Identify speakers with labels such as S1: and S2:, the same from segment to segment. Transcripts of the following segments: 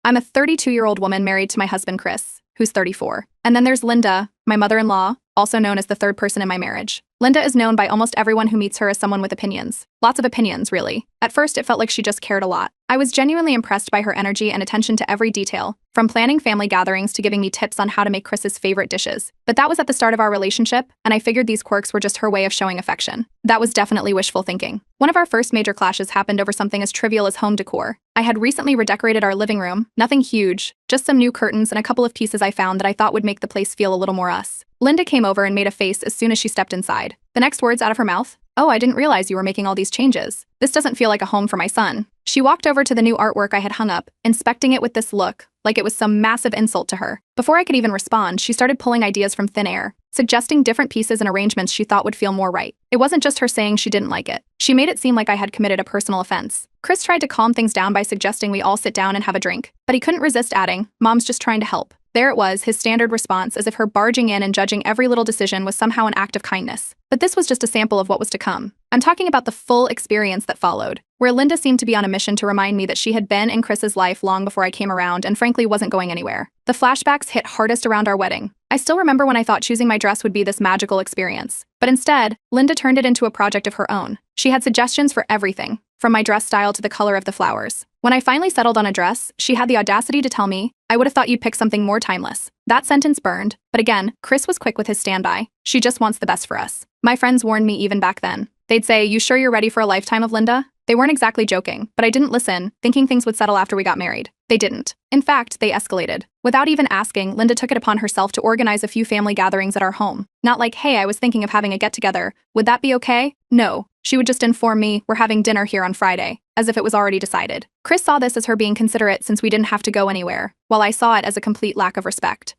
S1: I'm a 32-year-old woman married to my husband, Chris, who's 34. And then there's Linda, my mother-in-law, also known as the third person in my marriage. Linda is known by almost everyone who meets her as someone with opinions. Lots of opinions, really. At first, it felt like she just cared a lot. I was genuinely impressed by her energy and attention to every detail, from planning family gatherings to giving me tips on how to make Chris's favorite dishes. But that was at the start of our relationship, and I figured these quirks were just her way of showing affection. That was definitely wishful thinking. One of our first major clashes happened over something as trivial as home decor. I had recently redecorated our living room, nothing huge, just some new curtains and a couple of pieces I found that I thought would make the place feel a little more us. Linda came over and made a face as soon as she stepped inside. The next words out of her mouth, "Oh, I didn't realize you were making all these changes. This doesn't feel like a home for my son." She walked over to the new artwork I had hung up, inspecting it with this look, like it was some massive insult to her. Before I could even respond, she started pulling ideas from thin air, suggesting different pieces and arrangements she thought would feel more right. It wasn't just her saying she didn't like it. She made it seem like I had committed a personal offense. Chris tried to calm things down by suggesting we all sit down and have a drink, but he couldn't resist adding, "Mom's just trying to help." There it was, his standard response, as if her barging in and judging every little decision was somehow an act of kindness. But this was just a sample of what was to come. I'm talking about the full experience that followed, where Linda seemed to be on a mission to remind me that she had been in Chris's life long before I came around and frankly wasn't going anywhere. The flashbacks hit hardest around our wedding. I still remember when I thought choosing my dress would be this magical experience. But instead, Linda turned it into a project of her own. She had suggestions for everything, from my dress style to the color of the flowers. When I finally settled on a dress, she had the audacity to tell me, "I would have thought you'd pick something more timeless." That sentence burned, but again, Chris was quick with his standby. She just wants the best for us. My friends warned me even back then. They'd say, "You sure you're ready for a lifetime of Linda?" They weren't exactly joking, but I didn't listen, thinking things would settle after we got married. They didn't. In fact, they escalated. Without even asking, Linda took it upon herself to organize a few family gatherings at our home. Not like, "Hey, I was thinking of having a get-together. Would that be okay?" No. She would just inform me, "We're having dinner here on Friday," as if it was already decided. Chris saw this as her being considerate since we didn't have to go anywhere, while I saw it as a complete lack of respect.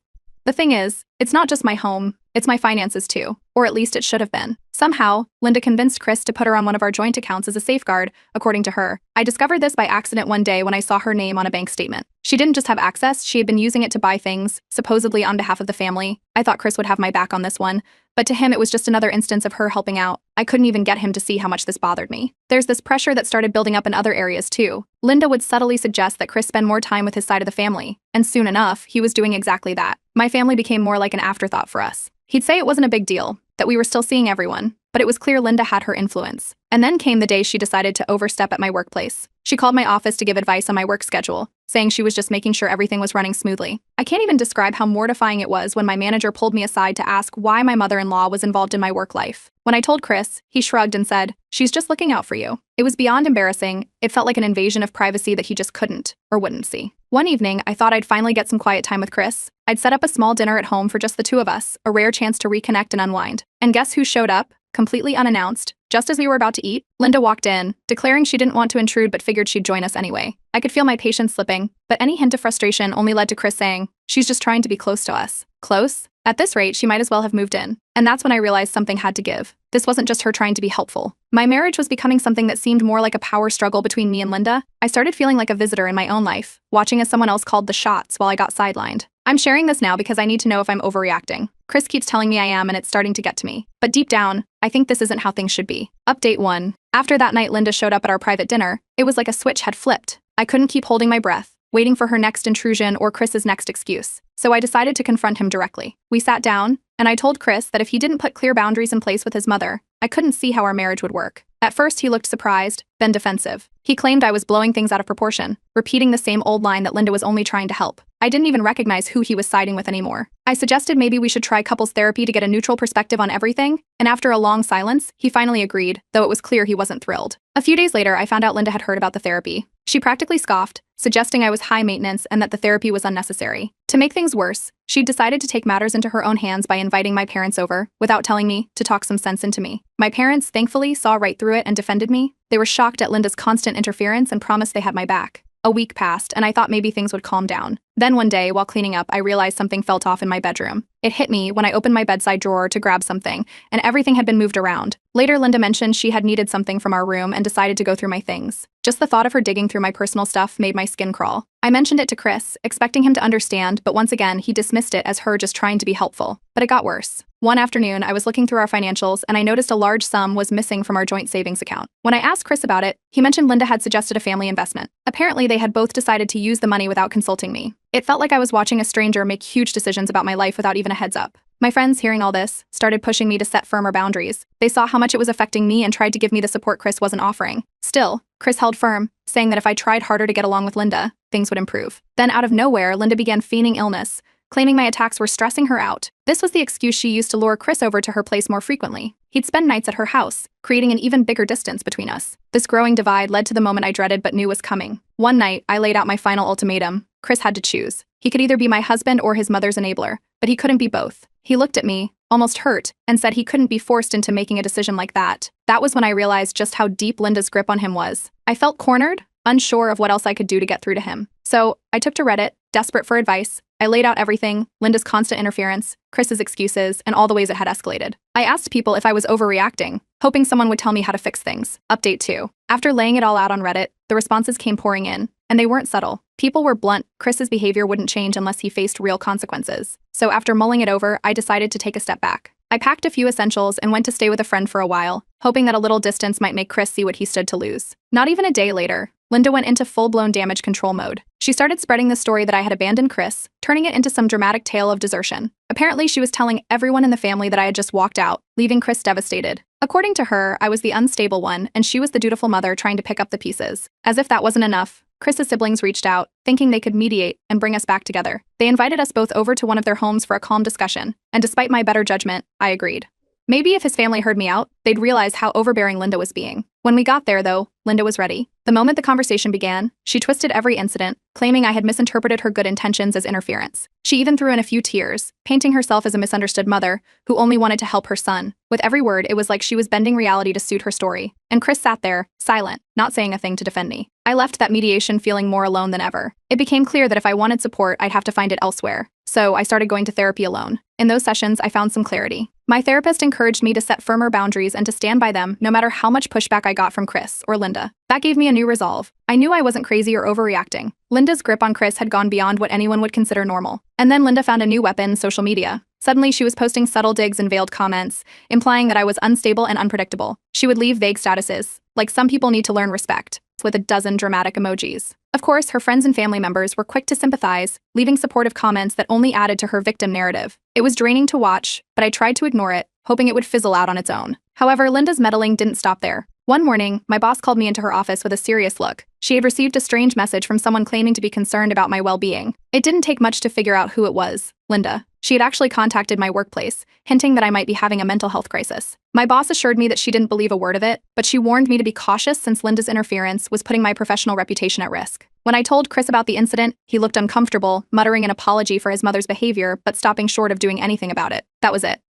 S1: The thing is, it's not just my home, it's my finances too. Or at least it should have been. Somehow, Linda convinced Chris to put her on one of our joint accounts as a safeguard, according to her. I discovered this by accident one day when I saw her name on a bank statement. She didn't just have access, she had been using it to buy things, supposedly on behalf of the family. I thought Chris would have my back on this one, but to him it was just another instance of her helping out. I couldn't even get him to see how much this bothered me. There's this pressure that started building up in other areas too. Linda would subtly suggest that Chris spend more time with his side of the family, and soon enough, he was doing exactly that. My family became more like an afterthought for us. He'd say it wasn't a big deal, that we were still seeing everyone, but it was clear Linda had her influence. And then came the day she decided to overstep at my workplace. She called my office to give advice on my work schedule, saying she was just making sure everything was running smoothly. I can't even describe how mortifying it was when my manager pulled me aside to ask why my mother-in-law was involved in my work life. When I told Chris, he shrugged and said, "She's just looking out for you." It was beyond embarrassing. It felt like an invasion of privacy that he just couldn't or wouldn't see. One evening, I thought I'd finally get some quiet time with Chris. I'd set up a small dinner at home for just the two of us, a rare chance to reconnect and unwind. And guess who showed up? Completely unannounced. Just as we were about to eat, Linda walked in, declaring she didn't want to intrude but figured she'd join us anyway. I could feel my patience slipping, but any hint of frustration only led to Chris saying, "She's just trying to be close to us." Close? At this rate, she might as well have moved in. And that's when I realized something had to give. This wasn't just her trying to be helpful. My marriage was becoming something that seemed more like a power struggle between me and Linda. I started feeling like a visitor in my own life, watching as someone else called the shots while I got sidelined. I'm sharing this now because I need to know if I'm overreacting. Chris keeps telling me I am, and it's starting to get to me. But deep down, I think this isn't how things should be. Update 1. After that night Linda showed up at our private dinner, it was like a switch had flipped. I couldn't keep holding my breath, waiting for her next intrusion or Chris's next excuse. So I decided to confront him directly. We sat down, and I told Chris that if he didn't put clear boundaries in place with his mother, I couldn't see how our marriage would work. At first he looked surprised, then defensive. He claimed I was blowing things out of proportion, repeating the same old line that Linda was only trying to help. I didn't even recognize who he was siding with anymore. I suggested maybe we should try couples therapy to get a neutral perspective on everything, and after a long silence, he finally agreed, though it was clear he wasn't thrilled. A few days later, I found out Linda had heard about the therapy. She practically scoffed, suggesting I was high maintenance and that the therapy was unnecessary. To make things worse, she'd decided to take matters into her own hands by inviting my parents over, without telling me, to talk some sense into me. My parents, thankfully, saw right through it and defended me. They were shocked at Linda's constant interference and promised they had my back. A week passed, and I thought maybe things would calm down. Then one day, while cleaning up, I realized something felt off in my bedroom. It hit me when I opened my bedside drawer to grab something, and everything had been moved around. Later, Linda mentioned she had needed something from our room and decided to go through my things. Just the thought of her digging through my personal stuff made my skin crawl. I mentioned it to Chris, expecting him to understand, but once again, he dismissed it as her just trying to be helpful. But it got worse. One afternoon, I was looking through our financials and I noticed a large sum was missing from our joint savings account. When I asked Chris about it, he mentioned Linda had suggested a family investment. Apparently, they had both decided to use the money without consulting me. It felt like I was watching a stranger make huge decisions about my life without even a heads up. My friends, hearing all this, started pushing me to set firmer boundaries. They saw how much it was affecting me and tried to give me the support Chris wasn't offering. Still, Chris held firm, saying that if I tried harder to get along with Linda, things would improve. Then out of nowhere, Linda began feigning illness, claiming my attacks were stressing her out. This was the excuse she used to lure Chris over to her place more frequently. He'd spend nights at her house, creating an even bigger distance between us. This growing divide led to the moment I dreaded but knew was coming. One night, I laid out my final ultimatum. Chris had to choose. He could either be my husband or his mother's enabler, but he couldn't be both. He looked at me, almost hurt, and said he couldn't be forced into making a decision like that. That was when I realized just how deep Linda's grip on him was. I felt cornered, unsure of what else I could do to get through to him. So, I took to Reddit, desperate for advice. I laid out everything, Linda's constant interference, Chris's excuses, and all the ways it had escalated. I asked people if I was overreacting, hoping someone would tell me how to fix things. Update 2. After laying it all out on Reddit, the responses came pouring in, and they weren't subtle. People were blunt. Chris's behavior wouldn't change unless he faced real consequences. So after mulling it over, I decided to take a step back. I packed a few essentials and went to stay with a friend for a while, hoping that a little distance might make Chris see what he stood to lose. Not even a day later, Linda went into full-blown damage control mode. She started spreading the story that I had abandoned Chris, turning it into some dramatic tale of desertion. Apparently, she was telling everyone in the family that I had just walked out, leaving Chris devastated. According to her, I was the unstable one, and she was the dutiful mother trying to pick up the pieces. As if that wasn't enough, Chris's siblings reached out, thinking they could mediate and bring us back together. They invited us both over to one of their homes for a calm discussion, and despite my better judgment, I agreed. Maybe if his family heard me out, they'd realize how overbearing Linda was being. When we got there, though, Linda was ready. The moment the conversation began, she twisted every incident, claiming I had misinterpreted her good intentions as interference. She even threw in a few tears, painting herself as a misunderstood mother who only wanted to help her son. With every word, it was like she was bending reality to suit her story. And Chris sat there, silent, not saying a thing to defend me. I left that mediation feeling more alone than ever. It became clear that if I wanted support, I'd have to find it elsewhere. So I started going to therapy alone. In those sessions, I found some clarity. My therapist encouraged me to set firmer boundaries and to stand by them no matter how much pushback I got from Chris or Linda. That gave me a new resolve. I knew I wasn't crazy or overreacting. Linda's grip on Chris had gone beyond what anyone would consider normal. And then Linda found a new weapon, social media. Suddenly, she was posting subtle digs and veiled comments, implying that I was unstable and unpredictable. She would leave vague statuses, like some people need to learn respect, with a dozen dramatic emojis. Of course, her friends and family members were quick to sympathize, leaving supportive comments that only added to her victim narrative. It was draining to watch, but I tried to ignore it, hoping it would fizzle out on its own. However, Linda's meddling didn't stop there. One morning, my boss called me into her office with a serious look. She had received a strange message from someone claiming to be concerned about my well-being. It didn't take much to figure out who it was, Linda. She had actually contacted my workplace, hinting that I might be having a mental health crisis. My boss assured me that she didn't believe a word of it, but she warned me to be cautious since Linda's interference was putting my professional reputation at risk. When I told Chris about the incident, he looked uncomfortable, muttering an apology for his mother's behavior, but stopping short of doing anything about it. That was it.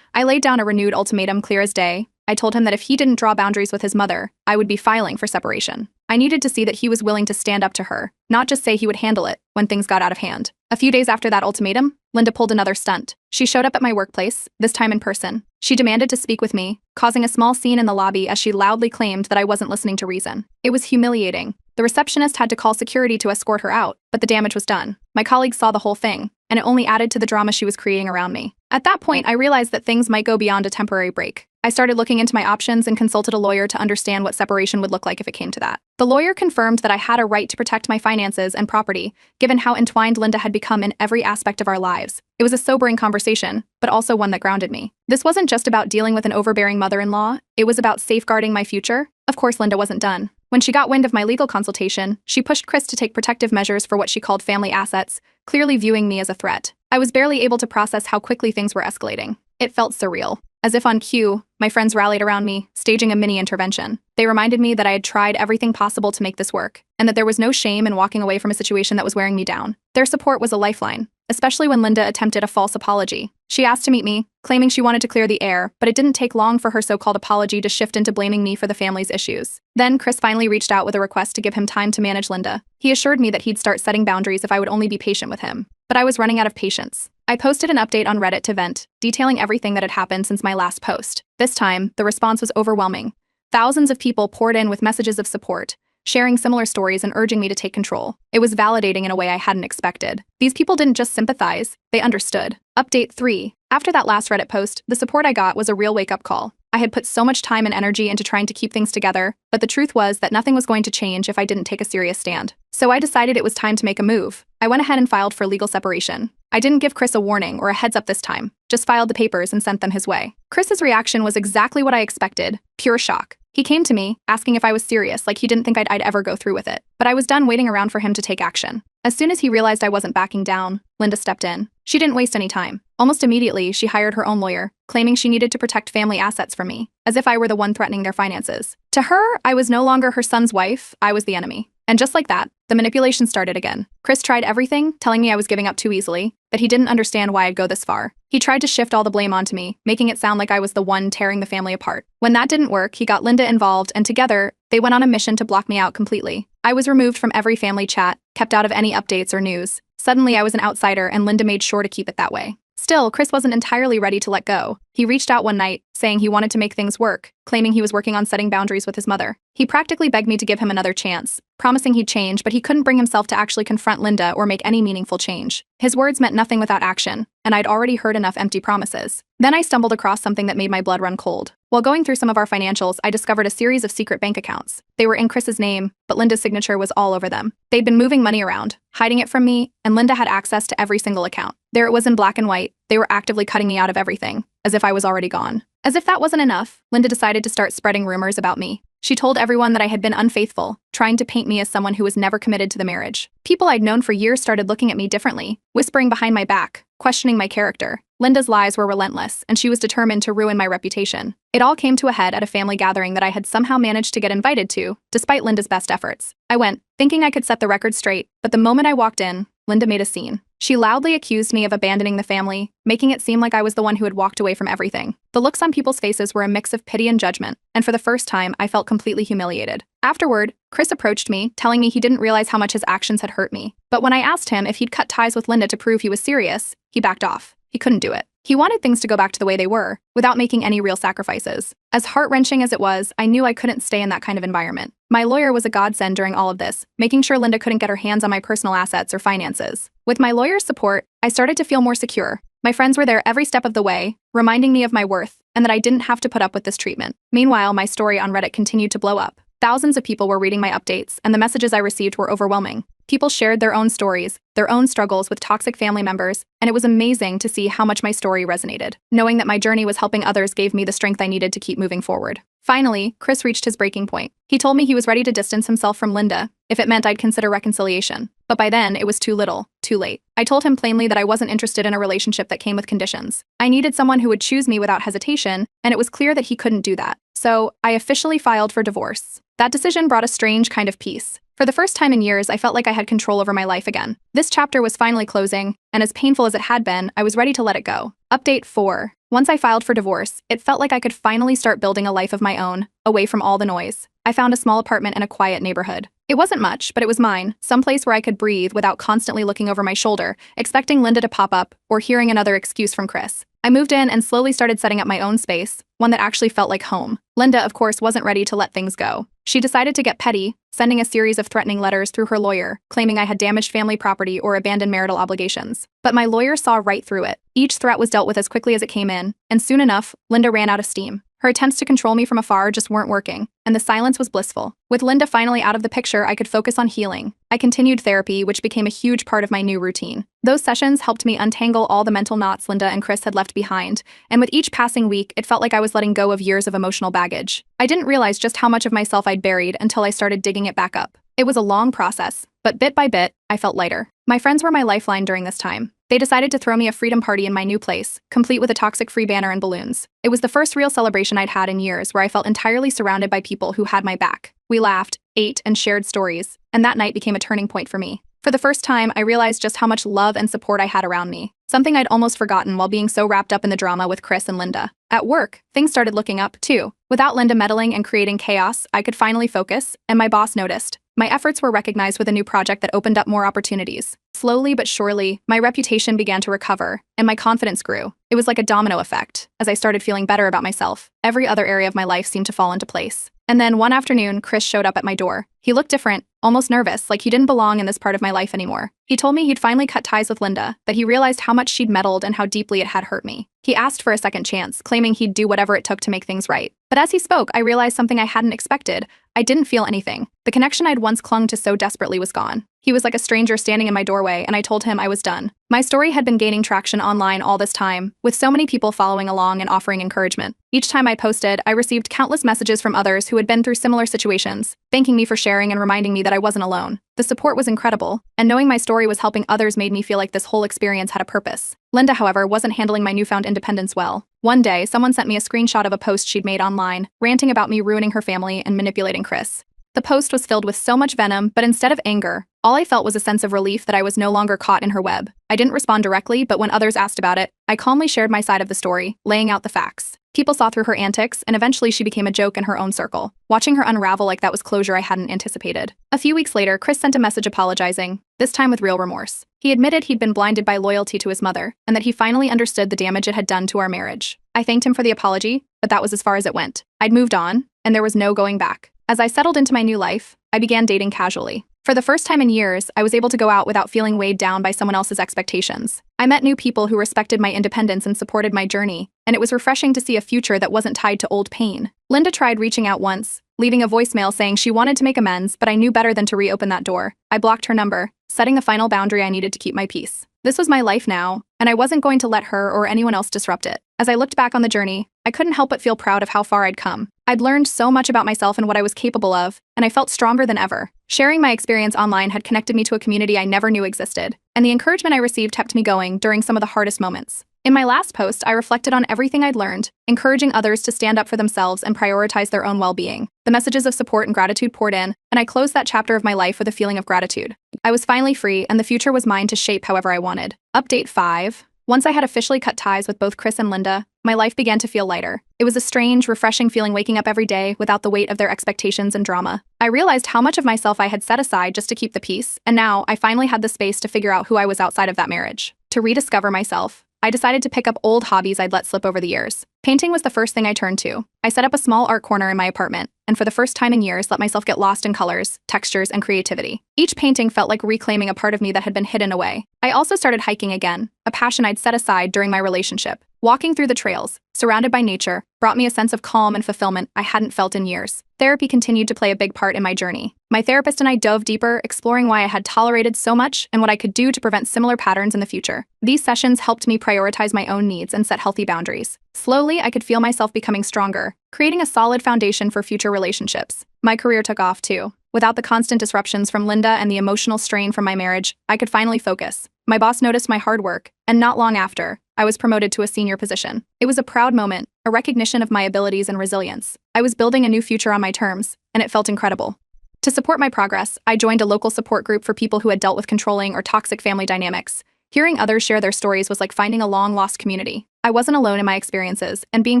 S1: I laid down a renewed ultimatum clear as day. I told him that if he didn't draw boundaries with his mother, I would be filing for separation. I needed to see that he was willing to stand up to her, not just say he would handle it when things got out of hand. A few days after that ultimatum, Linda pulled another stunt. She showed up at my workplace, this time in person. She demanded to speak with me, causing a small scene in the lobby as she loudly claimed that I wasn't listening to reason. It was humiliating. The receptionist had to call security to escort her out, but the damage was done. My colleagues saw the whole thing, and it only added to the drama she was creating around me. At that point, I realized that things might go beyond a temporary break. I started looking into my options and consulted a lawyer to understand what separation would look like if it came to that. The lawyer confirmed that I had a right to protect my finances and property, given how entwined Linda had become in every aspect of our lives. It was a sobering conversation, but also one that grounded me. This wasn't just about dealing with an overbearing mother-in-law, it was about safeguarding my future. Of course, Linda wasn't done. When she got wind of my legal consultation, she pushed Chris to take protective measures for what she called family assets, clearly viewing me as a threat. I was barely able to process how quickly things were escalating. It felt surreal. As if on cue, my friends rallied around me, staging a mini intervention. They reminded me that I had tried everything possible to make this work, and that there was no shame in walking away from a situation that was wearing me down. Their support was a lifeline, especially when Linda attempted a false apology. She asked to meet me, claiming she wanted to clear the air, but it didn't take long for her so-called apology to shift into blaming me for the family's issues. Then Chris finally reached out with a request to give him time to manage Linda. He assured me that he'd start setting boundaries if I would only be patient with him. But I was running out of patience. I posted an update on Reddit to vent, detailing everything that had happened since my last post. This time, the response was overwhelming. Thousands of people poured in with messages of support, sharing similar stories and urging me to take control. It was validating in a way I hadn't expected. These people didn't just sympathize, they understood. Update 3. After that last Reddit post, the support I got was a real wake-up call. I had put so much time and energy into trying to keep things together, but the truth was that nothing was going to change if I didn't take a serious stand. So I decided it was time to make a move. I went ahead and filed for legal separation. I didn't give Chris a warning or a heads up this time, just filed the papers and sent them his way. Chris's reaction was exactly what I expected, pure shock. He came to me, asking if I was serious, like he didn't think I'd ever go through with it. But I was done waiting around for him to take action. As soon as he realized I wasn't backing down, Linda stepped in. She didn't waste any time. Almost immediately, she hired her own lawyer, claiming she needed to protect family assets from me, as if I were the one threatening their finances. To her, I was no longer her son's wife, I was the enemy. And just like that, the manipulation started again. Chris tried everything, telling me I was giving up too easily, that he didn't understand why I'd go this far. He tried to shift all the blame onto me, making it sound like I was the one tearing the family apart. When that didn't work, he got Linda involved, and together, they went on a mission to block me out completely. I was removed from every family chat, kept out of any updates or news. Suddenly, I was an outsider, and Linda made sure to keep it that way. Still, Chris wasn't entirely ready to let go. He reached out one night, saying he wanted to make things work, claiming he was working on setting boundaries with his mother. He practically begged me to give him another chance, promising he'd change, but he couldn't bring himself to actually confront Linda or make any meaningful change. His words meant nothing without action, and I'd already heard enough empty promises. Then I stumbled across something that made my blood run cold. While going through some of our financials, I discovered a series of secret bank accounts. They were in Chris's name, but Linda's signature was all over them. They'd been moving money around, hiding it from me, and Linda had access to every single account. There it was in black and white. They were actively cutting me out of everything, as if I was already gone. As if that wasn't enough, Linda decided to start spreading rumors about me. She told everyone that I had been unfaithful, trying to paint me as someone who was never committed to the marriage. People I'd known for years started looking at me differently, whispering behind my back, questioning my character. Linda's lies were relentless, and she was determined to ruin my reputation. It all came to a head at a family gathering that I had somehow managed to get invited to, despite Linda's best efforts. I went, thinking I could set the record straight, but the moment I walked in, Linda made a scene. She loudly accused me of abandoning the family, making it seem like I was the one who had walked away from everything. The looks on people's faces were a mix of pity and judgment, and for the first time, I felt completely humiliated. Afterward, Chris approached me, telling me he didn't realize how much his actions had hurt me. But when I asked him if he'd cut ties with Linda to prove he was serious, he backed off. He couldn't do it. He wanted things to go back to the way they were, without making any real sacrifices. As heart-wrenching as it was, I knew I couldn't stay in that kind of environment. My lawyer was a godsend during all of this, making sure Linda couldn't get her hands on my personal assets or finances. With my lawyer's support, I started to feel more secure. My friends were there every step of the way, reminding me of my worth, and that I didn't have to put up with this treatment. Meanwhile, my story on Reddit continued to blow up. Thousands of people were reading my updates, and the messages I received were overwhelming. People shared their own stories, their own struggles with toxic family members, and it was amazing to see how much my story resonated. Knowing that my journey was helping others gave me the strength I needed to keep moving forward. Finally, Chris reached his breaking point. He told me he was ready to distance himself from Linda, if it meant I'd consider reconciliation. But by then, it was too little, too late. I told him plainly that I wasn't interested in a relationship that came with conditions. I needed someone who would choose me without hesitation, and it was clear that he couldn't do that. So, I officially filed for divorce. That decision brought a strange kind of peace. For the first time in years, I felt like I had control over my life again. This chapter was finally closing, and as painful as it had been, I was ready to let it go. Update 4. Once I filed for divorce, it felt like I could finally start building a life of my own, away from all the noise. I found a small apartment in a quiet neighborhood. It wasn't much, but it was mine, someplace where I could breathe without constantly looking over my shoulder, expecting Linda to pop up, or hearing another excuse from Chris. I moved in and slowly started setting up my own space, one that actually felt like home. Linda, of course, wasn't ready to let things go. She decided to get petty, sending a series of threatening letters through her lawyer, claiming I had damaged family property or abandoned marital obligations. But my lawyer saw right through it. Each threat was dealt with as quickly as it came in, and soon enough, Linda ran out of steam. Her attempts to control me from afar just weren't working, and the silence was blissful. With Linda finally out of the picture, I could focus on healing. I continued therapy, which became a huge part of my new routine. Those sessions helped me untangle all the mental knots Linda and Chris had left behind, and with each passing week, it felt like I was letting go of years of emotional baggage. I didn't realize just how much of myself I'd buried until I started digging it back up. It was a long process, but bit by bit, I felt lighter. My friends were my lifeline during this time. They decided to throw me a freedom party in my new place, complete with a toxic-free banner and balloons. It was the first real celebration I'd had in years where I felt entirely surrounded by people who had my back. We laughed, ate, and shared stories, and that night became a turning point for me. For the first time, I realized just how much love and support I had around me, something I'd almost forgotten while being so wrapped up in the drama with Chris and Linda. At work, things started looking up, too. Without Linda meddling and creating chaos, I could finally focus, and my boss noticed. My efforts were recognized with a new project that opened up more opportunities. Slowly but surely, my reputation began to recover, and my confidence grew. It was like a domino effect. As I started feeling better about myself, every other area of my life seemed to fall into place. And then one afternoon, Chris showed up at my door. He looked different, almost nervous, like he didn't belong in this part of my life anymore. He told me he'd finally cut ties with Linda, that he realized how much she'd meddled and how deeply it had hurt me. He asked for a second chance, claiming he'd do whatever it took to make things right. But as he spoke, I realized something I hadn't expected. I didn't feel anything. The connection I'd once clung to so desperately was gone. He was like a stranger standing in my doorway, and I told him I was done. My story had been gaining traction online all this time, with so many people following along and offering encouragement. Each time I posted, I received countless messages from others who had been through similar situations, thanking me for sharing and reminding me that I wasn't alone. The support was incredible, and knowing my story was helping others made me feel like this whole experience had a purpose. Linda, however, wasn't handling my newfound independence well. One day, someone sent me a screenshot of a post she'd made online, ranting about me ruining her family and manipulating Chris. The post was filled with so much venom, but instead of anger, all I felt was a sense of relief that I was no longer caught in her web. I didn't respond directly, but when others asked about it, I calmly shared my side of the story, laying out the facts. People saw through her antics, and eventually she became a joke in her own circle. Watching her unravel like that was closure I hadn't anticipated. A few weeks later, Chris sent a message apologizing, this time with real remorse. He admitted he'd been blinded by loyalty to his mother, and that he finally understood the damage it had done to our marriage. I thanked him for the apology, but that was as far as it went. I'd moved on, and there was no going back. As I settled into my new life, I began dating casually. For the first time in years, I was able to go out without feeling weighed down by someone else's expectations. I met new people who respected my independence and supported my journey, and it was refreshing to see a future that wasn't tied to old pain. Linda tried reaching out once, leaving a voicemail saying she wanted to make amends, but I knew better than to reopen that door. I blocked her number, setting the final boundary I needed to keep my peace. This was my life now, and I wasn't going to let her or anyone else disrupt it. As I looked back on the journey, I couldn't help but feel proud of how far I'd come. I'd learned so much about myself and what I was capable of, and I felt stronger than ever. Sharing my experience online had connected me to a community I never knew existed, and the encouragement I received kept me going during some of the hardest moments. In my last post, I reflected on everything I'd learned, encouraging others to stand up for themselves and prioritize their own well-being. The messages of support and gratitude poured in, and I closed that chapter of my life with a feeling of gratitude. I was finally free, and the future was mine to shape however I wanted. Update 5. Once I had officially cut ties with both Chris and Linda, my life began to feel lighter. It was a strange, refreshing feeling waking up every day without the weight of their expectations and drama. I realized how much of myself I had set aside just to keep the peace, and now I finally had the space to figure out who I was outside of that marriage. To rediscover myself, I decided to pick up old hobbies I'd let slip over the years. Painting was the first thing I turned to. I set up a small art corner in my apartment, and for the first time in years, let myself get lost in colors, textures, and creativity. Each painting felt like reclaiming a part of me that had been hidden away. I also started hiking again, a passion I'd set aside during my relationship. Walking through the trails, surrounded by nature, brought me a sense of calm and fulfillment I hadn't felt in years. Therapy continued to play a big part in my journey. My therapist and I dove deeper, exploring why I had tolerated so much and what I could do to prevent similar patterns in the future. These sessions helped me prioritize my own needs and set healthy boundaries. Slowly, I could feel myself becoming stronger, creating a solid foundation for future relationships. My career took off too. Without the constant disruptions from Linda and the emotional strain from my marriage, I could finally focus. My boss noticed my hard work, and not long after, I was promoted to a senior position. It was a proud moment, a recognition of my abilities and resilience. I was building a new future on my terms, and it felt incredible. To support my progress, I joined a local support group for people who had dealt with controlling or toxic family dynamics. Hearing others share their stories was like finding a long-lost community. I wasn't alone in my experiences, and being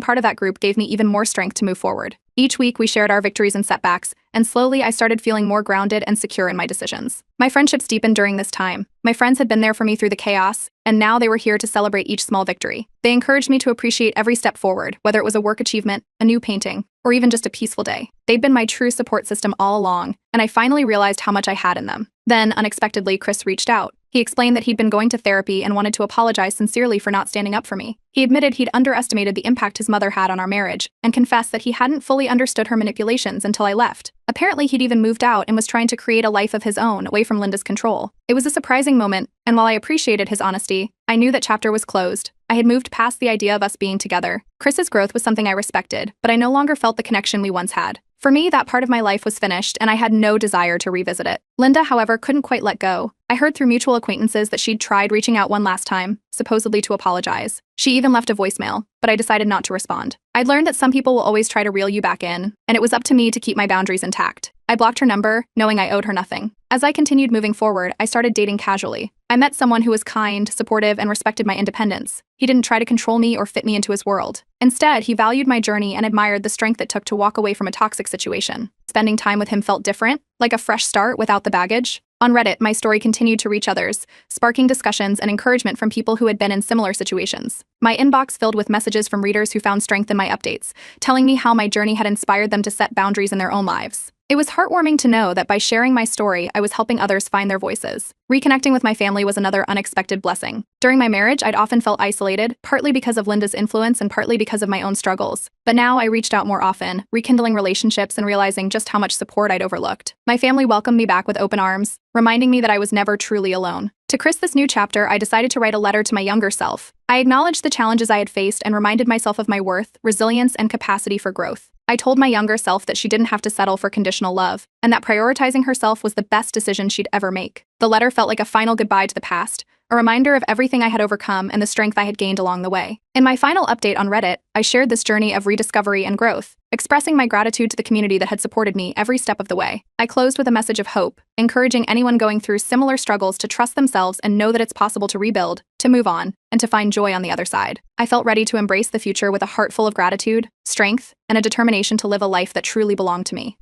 S1: part of that group gave me even more strength to move forward. Each week, we shared our victories and setbacks, and slowly I started feeling more grounded and secure in my decisions. My friendships deepened during this time. My friends had been there for me through the chaos, and now they were here to celebrate each small victory. They encouraged me to appreciate every step forward, whether it was a work achievement, a new painting, or even just a peaceful day. They'd been my true support system all along, and I finally realized how much I had in them. Then, unexpectedly, Chris reached out. He explained that he'd been going to therapy and wanted to apologize sincerely for not standing up for me. He admitted he'd underestimated the impact his mother had on our marriage, and confessed that he hadn't fully understood her manipulations until I left. Apparently, he'd even moved out and was trying to create a life of his own away from Linda's control. It was a surprising moment, and while I appreciated his honesty, I knew that chapter was closed. I had moved past the idea of us being together. Chris's growth was something I respected, but I no longer felt the connection we once had. For me, that part of my life was finished, and I had no desire to revisit it. Linda, however, couldn't quite let go. I heard through mutual acquaintances that she'd tried reaching out one last time, supposedly to apologize. She even left a voicemail, but I decided not to respond. I'd learned that some people will always try to reel you back in, and it was up to me to keep my boundaries intact. I blocked her number, knowing I owed her nothing. As I continued moving forward, I started dating casually. I met someone who was kind, supportive, and respected my independence. He didn't try to control me or fit me into his world. Instead, he valued my journey and admired the strength it took to walk away from a toxic situation. Spending time with him felt different, like a fresh start without the baggage. On Reddit, my story continued to reach others, sparking discussions and encouragement from people who had been in similar situations. My inbox filled with messages from readers who found strength in my updates, telling me how my journey had inspired them to set boundaries in their own lives. It was heartwarming to know that by sharing my story, I was helping others find their voices. Reconnecting with my family was another unexpected blessing. During my marriage, I'd often felt isolated, partly because of Linda's influence and partly because of my own struggles. But now I reached out more often, rekindling relationships and realizing just how much support I'd overlooked. My family welcomed me back with open arms, reminding me that I was never truly alone. To kiss this new chapter, I decided to write a letter to my younger self. I acknowledged the challenges I had faced and reminded myself of my worth, resilience, and capacity for growth. I told my younger self that she didn't have to settle for conditional love, and that prioritizing herself was the best decision she'd ever make. The letter felt like a final goodbye to the past, a reminder of everything I had overcome and the strength I had gained along the way. In my final update on Reddit, I shared this journey of rediscovery and growth, expressing my gratitude to the community that had supported me every step of the way. I closed with a message of hope, encouraging anyone going through similar struggles to trust themselves and know that it's possible to rebuild, to move on, and to find joy on the other side. I felt ready to embrace the future with a heart full of gratitude, strength, and a determination to live a life that truly belonged to me.